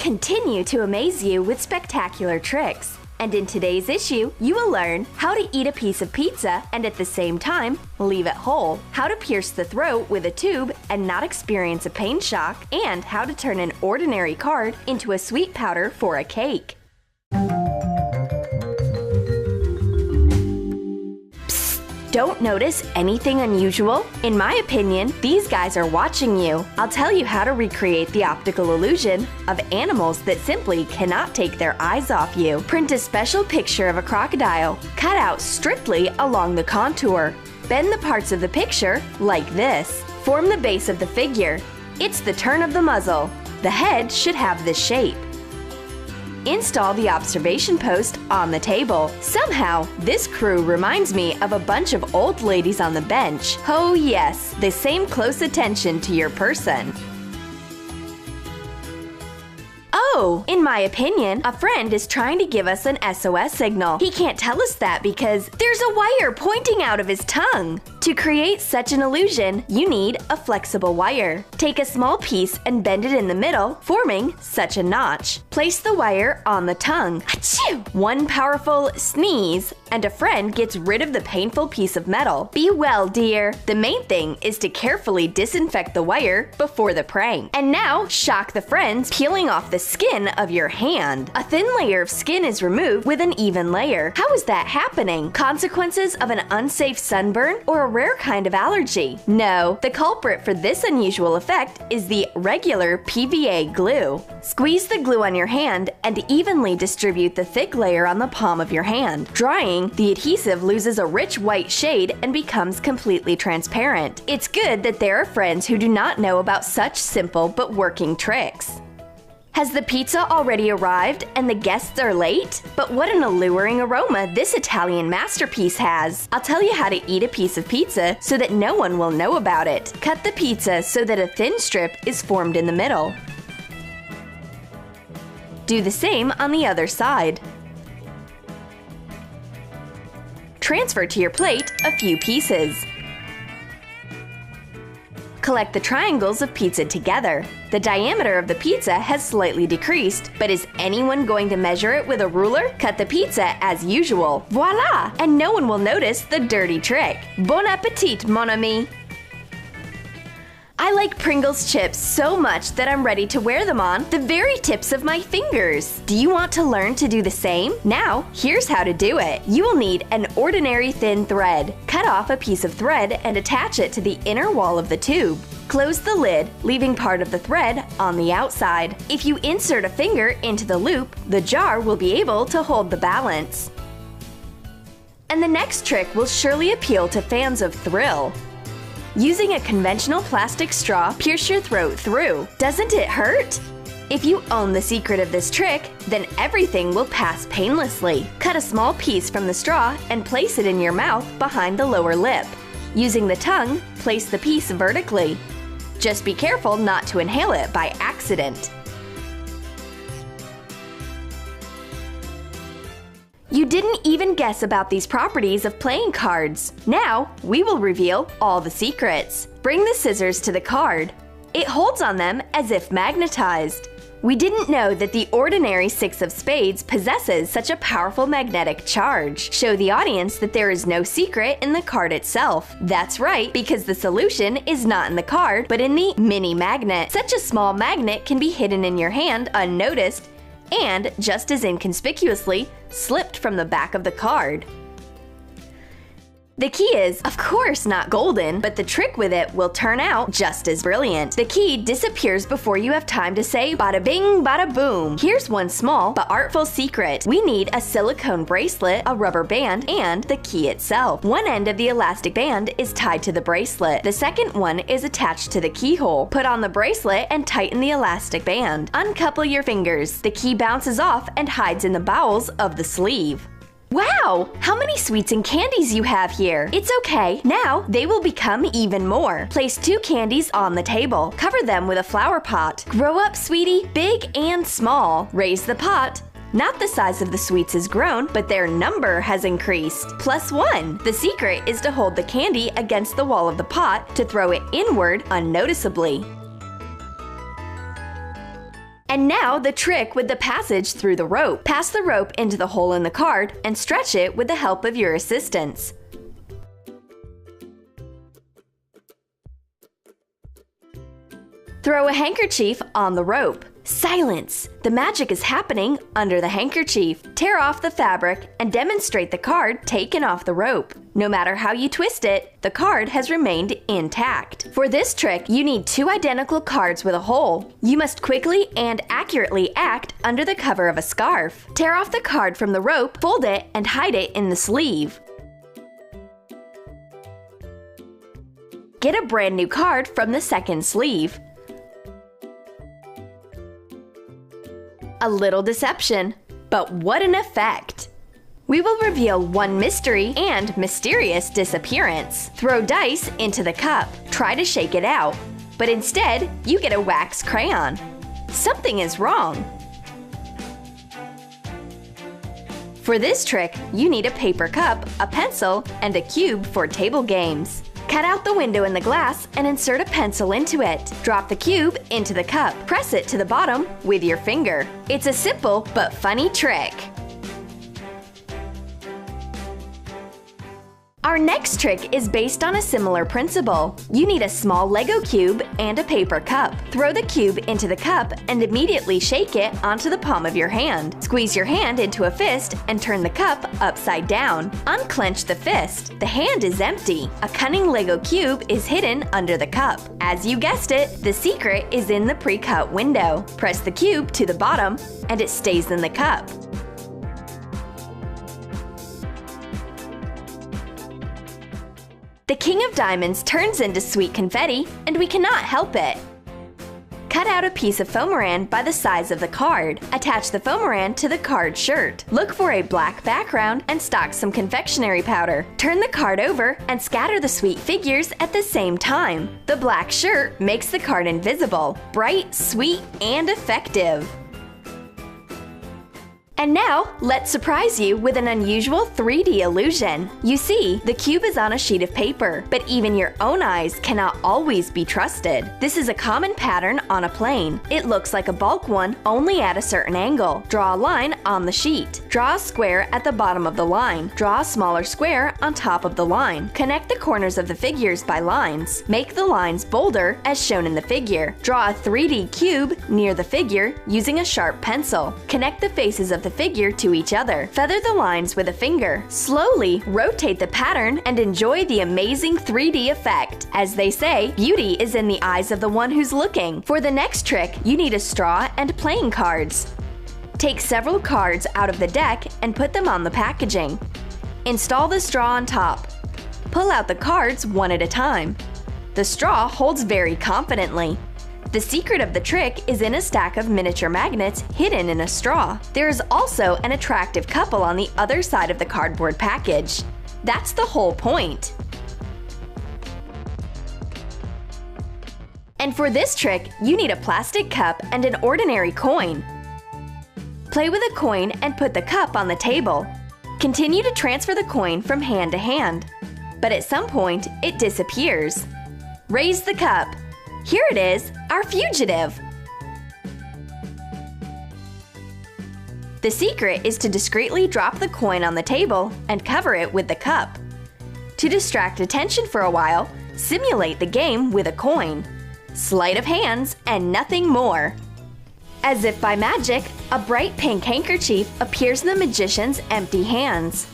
continue to amaze you with spectacular tricks. And in today's issue, you will learn how to eat a piece of pizza and at the same time, leave it whole, how to pierce the throat with a tube and not experience a pain shock, and how to turn an ordinary card into a sweet powder for a cake. Don't notice anything unusual? In my opinion, these guys are watching you. I'll tell you how to recreate the optical illusion of animals that simply cannot take their eyes off you. Print a special picture of a crocodile, cut out strictly along the contour. Bend the parts of the picture like this. Form the base of the figure. It's the turn of the muzzle. The head should have this shape. Install the observation post on the table. Somehow, this crew reminds me of a bunch of old ladies on the bench. Oh yes, the same close attention to your person. Oh, in my opinion, a friend is trying to give us an SOS signal. He can't tell us that because there's a wire pointing out of his tongue. To create such an illusion, you need a flexible wire. Take a small piece and bend it in the middle, forming such a notch. Place the wire on the tongue. Achoo! One powerful sneeze, and a friend gets rid of the painful piece of metal. Be well, dear. The main thing is to carefully disinfect the wire before the prank. And now, shock the friends, peeling off the skin of your hand. A thin layer of skin is removed with an even layer. How is that happening? Consequences of an unsafe sunburn or a rare kind of allergy? No, the culprit for this unusual effect is the regular PVA glue. Squeeze the glue on your hand and evenly distribute the thick layer on the palm of your hand. Drying, the adhesive loses a rich white shade and becomes completely transparent. It's good that there are friends who do not know about such simple but working tricks. Has the pizza already arrived and the guests are late? But what an alluring aroma this Italian masterpiece has! I'll tell you how to eat a piece of pizza so that no one will know about it. Cut the pizza so that a thin strip is formed in the middle. Do the same on the other side. Transfer to your plate a few pieces. Collect the triangles of pizza together. The diameter of the pizza has slightly decreased, but is anyone going to measure it with a ruler? Cut the pizza as usual. Voila! And no one will notice the dirty trick. Bon appetit, mon ami! I like Pringles chips so much that I'm ready to wear them on the very tips of my fingers. Do you want to learn to do the same? Now, here's how to do it. You will need an ordinary thin thread. Cut off a piece of thread and attach it to the inner wall of the tube. Close the lid, leaving part of the thread on the outside. If you insert a finger into the loop, the jar will be able to hold the balance. And the next trick will surely appeal to fans of thrill. Using a conventional plastic straw, pierce your throat through. Doesn't it hurt? If you own the secret of this trick, then everything will pass painlessly. Cut a small piece from the straw and place it in your mouth behind the lower lip. Using the tongue, place the piece vertically. Just be careful not to inhale it by accident. You didn't even guess about these properties of playing cards. Now, we will reveal all the secrets. Bring the scissors to the card. It holds on them as if magnetized. We didn't know that the ordinary six of spades possesses such a powerful magnetic charge. Show the audience that there is no secret in the card itself. That's right, because the solution is not in the card, but in the mini magnet. Such a small magnet can be hidden in your hand unnoticed, and, just as inconspicuously, slipped from the back of the card. The key is, of course, not golden, but the trick with it will turn out just as brilliant. The key disappears before you have time to say bada bing, bada boom. Here's one small but artful secret. We need a silicone bracelet, a rubber band, and the key itself. One end of the elastic band is tied to the bracelet. The second one is attached to the keyhole. Put on the bracelet and tighten the elastic band. Uncouple your fingers. The key bounces off and hides in the bowels of the sleeve. Wow! How many sweets and candies you have here! It's okay, now they will become even more. Place 2 candies on the table. Cover them with a flower pot. Grow up, sweetie, big and small. Raise the pot. Not the size of the sweets has grown, but their number has increased. +1. The secret is to hold the candy against the wall of the pot to throw it inward unnoticeably. And now the trick with the passage through the rope. Pass the rope into the hole in the card and stretch it with the help of your assistants. Throw a handkerchief on the rope. Silence! The magic is happening under the handkerchief. Tear off the fabric and demonstrate the card taken off the rope. No matter how you twist it, the card has remained intact. For this trick, you need 2 identical cards with a hole. You must quickly and accurately act under the cover of a scarf. Tear off the card from the rope, fold it, and hide it in the sleeve. Get a brand new card from the second sleeve. A little deception, but what an effect! We will reveal one mystery and mysterious disappearance. Throw dice into the cup. Try to shake it out, but instead you get a wax crayon. Something is wrong. For this trick, you need a paper cup, a pencil, and a cube for table games. Cut out the window in the glass and insert a pencil into it. Drop the cube into the cup. Press it to the bottom with your finger. It's a simple but funny trick. Our next trick is based on a similar principle. You need a small Lego cube and a paper cup. Throw the cube into the cup and immediately shake it onto the palm of your hand. Squeeze your hand into a fist and turn the cup upside down. Unclench the fist. The hand is empty. A cunning Lego cube is hidden under the cup. As you guessed it, the secret is in the pre-cut window. Press the cube to the bottom and it stays in the cup. The King of Diamonds turns into sweet confetti, and we cannot help it. Cut out a piece of foamerand by the size of the card. Attach the foamerand to the card shirt. Look for a black background and stock some confectionery powder. Turn the card over and scatter the sweet figures at the same time. The black shirt makes the card invisible, bright, sweet, and effective. And now, let's surprise you with an unusual 3D illusion. You see, the cube is on a sheet of paper, but even your own eyes cannot always be trusted. This is a common pattern on a plane. It looks like a bulk one, only at a certain angle. Draw a line on the sheet. Draw a square at the bottom of the line. Draw a smaller square on top of the line. Connect the corners of the figures by lines. Make the lines bolder as shown in the figure. Draw a 3D cube near the figure using a sharp pencil. Connect the faces of the figure to each other. Feather the lines with a finger. Slowly rotate the pattern and enjoy the amazing 3D effect. As they say, beauty is in the eyes of the one who's looking. For the next trick, you need a straw and playing cards. Take several cards out of the deck and put them on the packaging. Install the straw on top. Pull out the cards one at a time. The straw holds very confidently. The secret of the trick is in a stack of miniature magnets hidden in a straw. There is also an attractive couple on the other side of the cardboard package. That's the whole point. And for this trick, you need a plastic cup and an ordinary coin. Play with a coin and put the cup on the table. Continue to transfer the coin from hand to hand. But at some point, it disappears. Raise the cup. Here it is, our fugitive! The secret is to discreetly drop the coin on the table and cover it with the cup. To distract attention for a while, simulate the game with a coin. Sleight of hands and nothing more. As if by magic, a bright pink handkerchief appears in the magician's empty hands.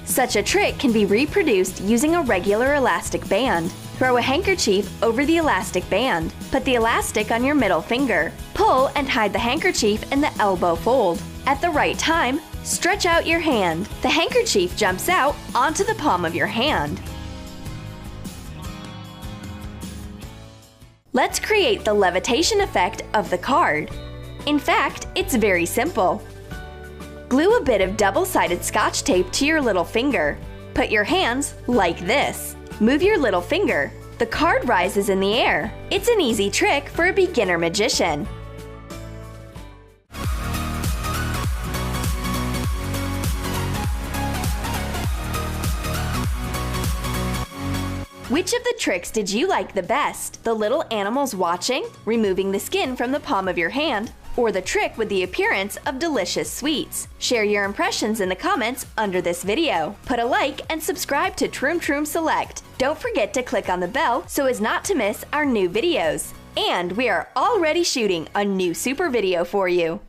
Such a trick can be reproduced using a regular elastic band. Throw a handkerchief over the elastic band. Put the elastic on your middle finger. Pull and hide the handkerchief in the elbow fold. At the right time, stretch out your hand. The handkerchief jumps out onto the palm of your hand. Let's create the levitation effect of the card. In fact, it's very simple. Glue a bit of double-sided Scotch tape to your little finger. Put your hands like this. Move your little finger. The card rises in the air. It's an easy trick for a beginner magician. Which of the tricks did you like the best? The little animals watching, removing the skin from the palm of your hand, or the trick with the appearance of delicious sweets? Share your impressions in the comments under this video. Put a like and subscribe to Troom Troom Select. Don't forget to click on the bell so as not to miss our new videos. And we are already shooting a new super video for you.